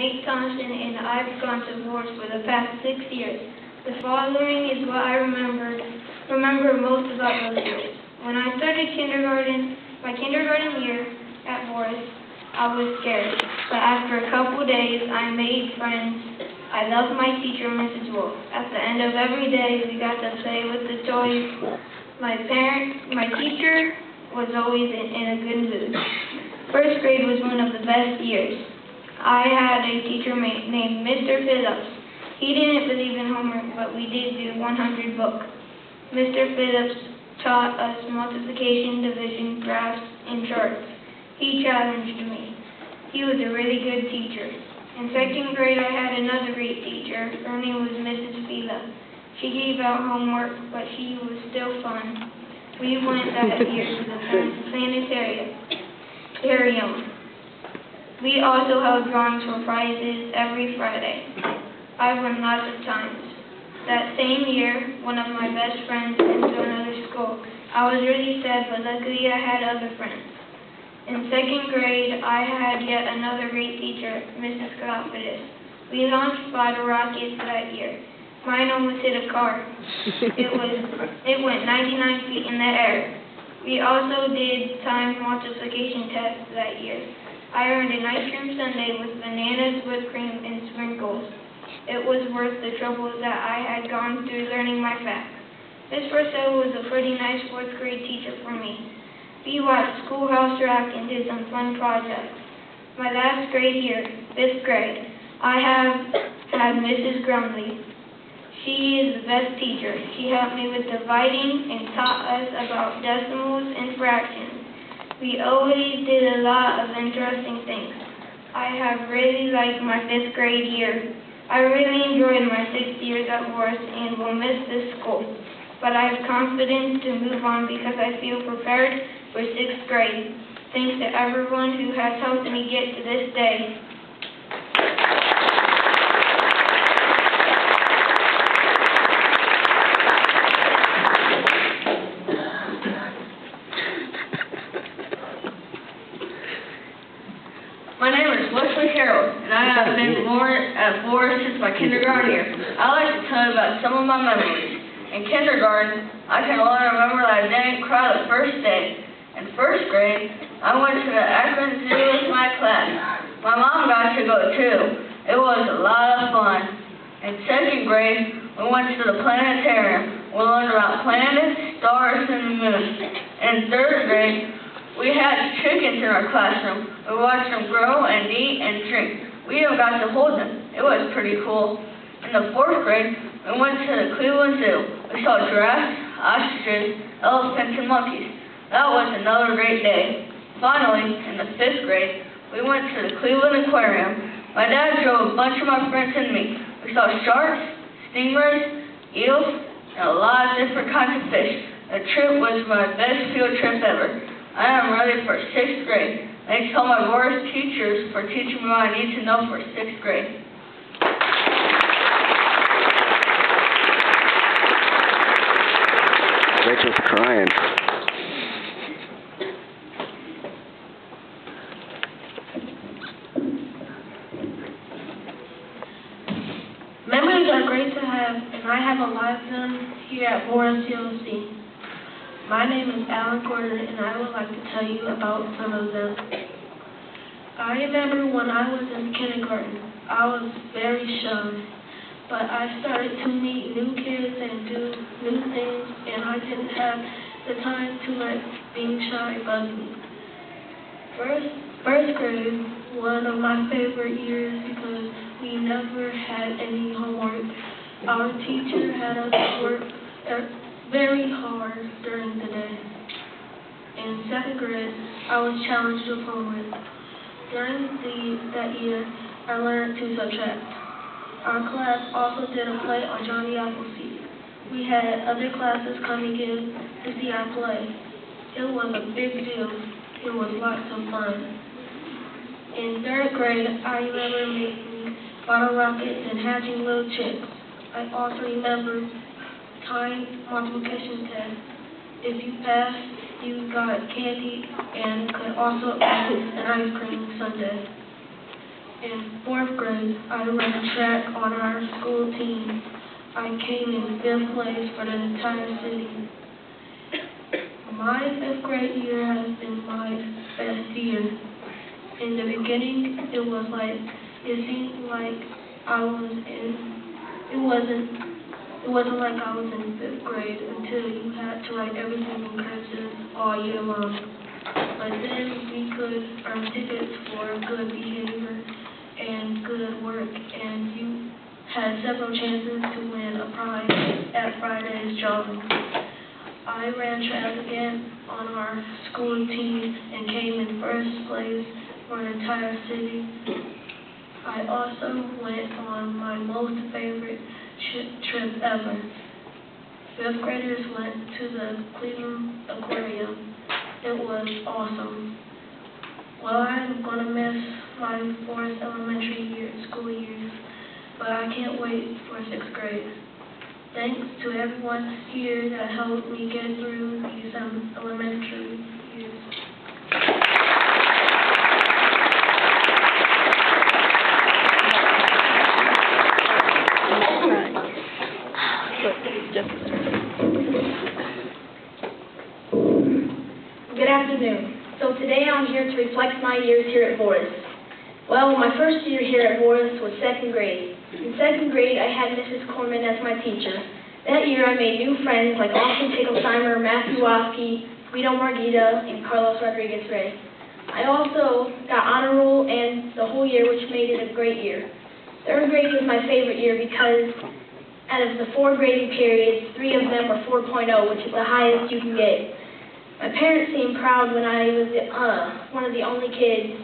Nate Thompson, and I've gone to Forest for the past 6 years. The following is what I remember most about those years. When I started my kindergarten year at Forest, I was scared, but after a couple days, I made friends. I loved my teacher, Mrs. Wolf. At the end of every day, we got to play with the toys. My teacher was always in a good mood. First grade was one of the best years. I had a teacher named Mr. Phillips. He didn't believe in homework, but we did do 100 books. Mr. Phillips taught us multiplication, division, graphs, and charts. He challenged me. He was a really good teacher. In second grade, I had another great teacher. Her name was Mrs. Fila. She gave out homework, but she was still fun. We went that year to the planetarium. We also held drawings for prizes every Friday. I won lots of times. That same year, one of my best friends went to another school. I was really sad, but luckily I had other friends. In second grade, I had yet another great teacher, Mrs. Galapidis. We launched bottle rockets that year. Mine almost hit a car. It went 99 feet in the air. We also did timed multiplication tests that year. I earned an ice cream sundae with bananas, whipped cream, and sprinkles. It was worth the trouble that I had gone through learning my facts. Miss Purcell was a pretty nice fourth grade teacher for me. We watched Schoolhouse Rock and did some fun projects. My last grade year, fifth grade, I have had Mrs. Grumley. She is the best teacher. She helped me with dividing and taught us about decimals and fractions. We always did a lot of interesting things. I have really liked my fifth grade year. I really enjoyed my 6 years at Forest and will miss this school. But I have confidence to move on because I feel prepared for sixth grade. Thanks to everyone who has helped me get to this day. My name is Wesley Harold, and I have been born at Forest since my kindergarten year. I'd like to tell you about some of my memories. In kindergarten, I can only remember that I didn't cry the first day. In first grade, I went to the Akron Zoo with my class. My mom got to go too. It was a lot of fun. In second grade, we went to the planetarium. We learned about planets, stars, and the moon. In third grade, we had chickens in our classroom. We watched them grow and eat and drink. We even got to hold them. It was pretty cool. In the fourth grade, we went to the Cleveland Zoo. We saw giraffes, ostriches, elephants, and monkeys. That was another great day. Finally, in the fifth grade, we went to the Cleveland Aquarium. My dad drove a bunch of my friends and me. We saw sharks, stingrays, eels, and a lot of different kinds of fish. The trip was my best field trip ever. I am ready for sixth grade. Thanks to all my Forest teachers for teaching me what I need to know for sixth grade. Rachel's crying. Memories are great to have, and I have a lot of them here at Forest CLC. My name is Alan Porter, and I would like to tell you about some of them. I remember when I was in kindergarten, I was very shy, but I started to meet new kids and do new things, and I didn't have the time to let being shy bug me. First grade, one of my favorite years because we never had any homework. Our teacher had us work very hard during the day. In second grade, I was challenged with homework. During that year, I learned to subtract. Our class also did a play on Johnny Appleseed. We had other classes coming in to see our play. It was a big deal. It was lots of fun. In third grade, I remember making bottle rockets and hatching little chicks. I also remember timed multiplication test. If you passed, you got candy and could also eat an ice cream sundae. In 4th grade, I ran track on our school team. I came in 5th place for the entire city. My 5th grade year has been my best year. In the beginning, it seemed like I was it wasn't like I was in 5th grade until you had to write everything in cursive all year long. But then we could earn tickets for good behavior and good work, and you had several chances to win a prize at Friday's drawing. I ran track again on our school team and came in 1st place for the entire city. I also went on my most favorite trip ever. 5th graders went to the Cleveland Aquarium. It was awesome. Well, I'm going to miss my 4th elementary school years, but I can't wait for 6th grade. Thanks to everyone here that helped me get through these elementary years. Good afternoon. So today I'm here to reflect my years here at Boris. Well, my first year here at Boris was 2nd grade. In 2nd grade, I had Mrs. Corman as my teacher. That year I made new friends like Austin Ticklesheimer, Matthew Oski, Guido Margita, and Carlos Rodriguez-Rey. I also got honor roll and the whole year, which made it a great year. 3rd grade was my favorite year because out of the 4 grading periods, 3 of them were 4.0, which is the highest you can get. My parents seemed proud when I was one of the only kids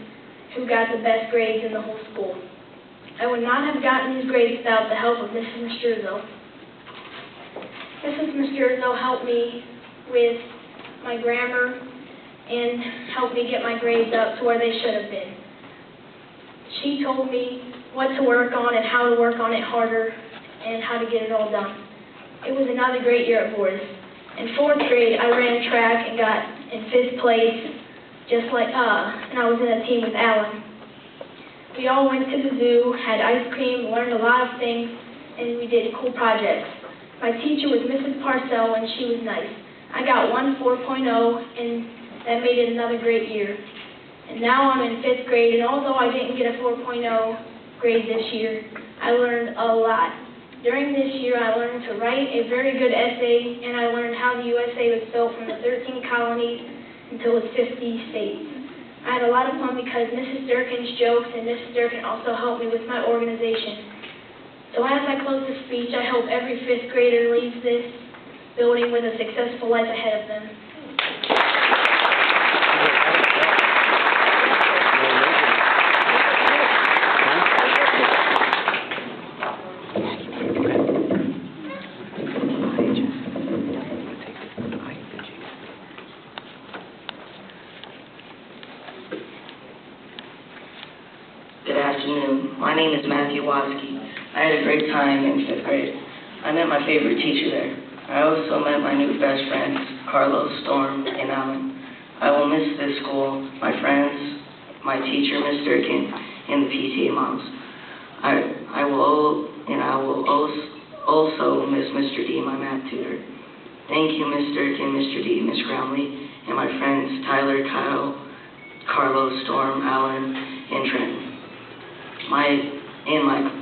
who got the best grades in the whole school. I would not have gotten these grades without the help of Mrs. Misterzo. Mrs. Misterzo helped me with my grammar and helped me get my grades up to where they should have been. She told me what to work on and how to work on it harder and how to get it all done. It was another great year at Boris. In 4th grade, I ran track and got in 5th place, and I was in a team with Alan. We all went to the zoo, had ice cream, learned a lot of things, and we did cool projects. My teacher was Mrs. Parcell, and she was nice. I got 1 4.0, and that made it another great year. And now I'm in 5th grade, and although I didn't get a 4.0 grade this year, I learned a lot. During this year, I learned to write a very good essay, and I learned how the USA was built from the 13 colonies until its 50 states. I had a lot of fun because Mrs. Durkin's jokes and Mrs. Durkin also helped me with my organization. So as I close this speech, I hope every 5th grader leaves this building with a successful life ahead of them. Good afternoon. My name is Matthew Waski. I had a great time in 5th grade. I met my favorite teacher there. I also met my new best friends, Carlos, Storm, and Alan. I will miss this school, my friends, my teacher, Ms. Durkin, and the PTA moms. I will also miss Mr. D, my math tutor. Thank you, Ms. Durkin, Mr. D, Ms. Groundley, and my friends Tyler, Kyle, Carlos, Storm, Alan, and Trenton. My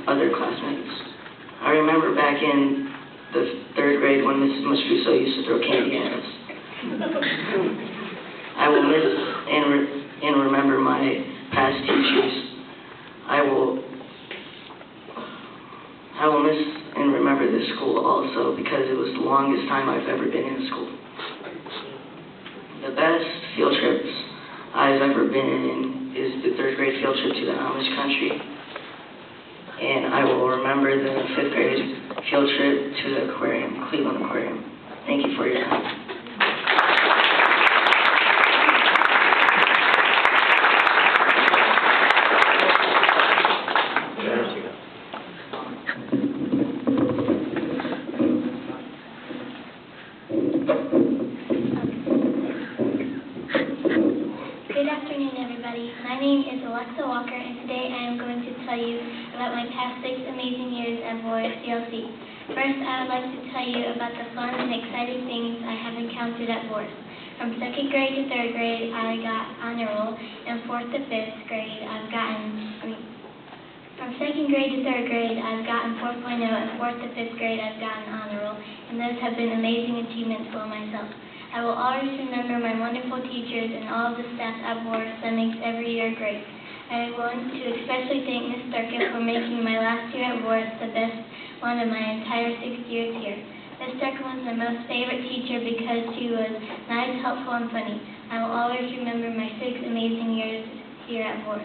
other classmates. I remember back in the 3rd grade when Mrs. Mastruso used to throw candy at us. I will miss and remember my past teachers. I will miss and remember this school also because it was the longest time I've ever been in school. The best field trips I've ever been in is the 3rd grade field trip to the Amish country. And I will remember the 5th grade field trip to the aquarium, Cleveland Aquarium. Thank you for your time. Good afternoon, everybody. My name is Alexa Walker, and today I am going to tell you about my past 6 amazing years at Boris CLC. First, I would like to tell you about the fun and exciting things I have encountered at Boris. From 2nd grade to 3rd grade, I got honor roll, and 4th to 5th grade, From 2nd grade to 3rd grade, I've gotten 4.0, and 4th to 5th grade, I've gotten honor roll, and those have been amazing achievements for myself. I will always remember my wonderful teachers and all of the staff at Boris that makes every year great. I want to especially thank Ms. Durkin for making my last year at Boris the best one of my entire 6 years here. Ms. Durkin was my most favorite teacher because she was nice, helpful, and funny. I will always remember my 6 amazing years here at Boris.